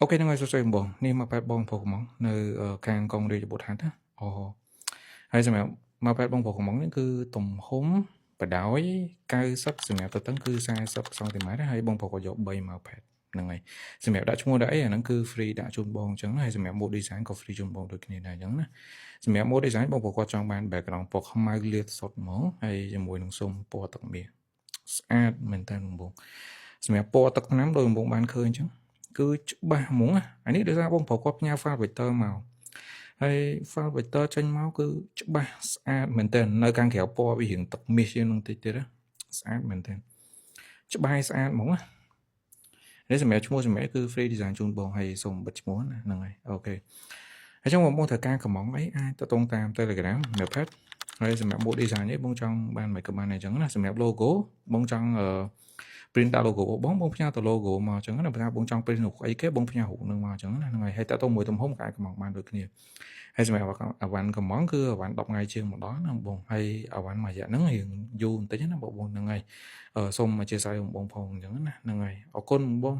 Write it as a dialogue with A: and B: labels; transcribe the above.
A: OK ហ្នឹងហើយសួស្ដីបង នេះមកប៉ែតបងប្រុសកំមុំនៅខាងកុងរាជបុត្រហត្ថណាអូហើយសម្រាប់មកប៉ែតបងប្រុសកំមុំនេះគឺទំហំបដោយ90សម្រាប់ទៅតឹងគឺ40សង់ទីម៉ែត្រហើយបងប្រុសក៏យក3មកប៉ែតហ្នឹងហើយសម្រាប់ដាក់ឈ្មោះដាក់អីអាហ្នឹងគឺ free ដាក់ជូនបងអញ្ចឹងហើយសម្រាប់ mode design ក៏ free ជូនបងដូចគ្នាដែរអញ្ចឹងណាសម្រាប់ mode design បងប្រុសគាត់ចង់បាន background ពណ៌ខ្មៅលាតសុទ្ធហ្មងហើយជាមួយនឹងស៊ុំពណ៌ទឹកមាសស្អាតមែនតើបងសម្រាប់ពណ៌ទឹកថ្នាំដោយបងបានឃើញអញ្ចឹងគឺច្បាស់ហ្មងអានេះដោយសារបងប្រុសគាត់ផ្ញើ file vector មកហើយ file vector ចេញមកគឺច្បាស់ស្អាតមែនតើនៅខាងក្រៅពណ៌វារៀងទឹកមាសជាងនឹងតិចទៀតណាស្អាតមែនតើច្បាស់ស្អាតហ្មងណានេះសម្រាប់ឈ្មោះសម្រាប់គឺ free design ជូនបងហើយសូមបិទឈ្មោះណាហ្នឹងហើយអូខេហើយចឹងបងត្រូវការកំងអីអាចទៅតងតាម Telegram នៅ page ហើយសម្រាប់ mode design នេះបងចង់បានមិនក៏បានអញ្ចឹងណាសម្រាប់ logo បងចង់ print ដាក់ logo បងផ្ញើទៅ logo មកអញ្ចឹងណាបើថាបងចង់ print រូបអីគេបងផ្ញើរូបនឹងមកអញ្ចឹងណាហ្នឹងហើយតើតើមួយទំហំក៏អាចកំងបានដូចគ្នាហើយសម្រាប់អាវ៉ាន់កំងគឺអាវ៉ាន់10ថ្ងៃជាងម្ដងណាបងហើយអាវ៉ាន់មួយរយៈហ្នឹងរៀងយូរបន្តិចណាបងហ្នឹងហើយសូមអធិស្ឋានបងផងអញ្ចឹងណាហ្នឹងហើយអរគុណបង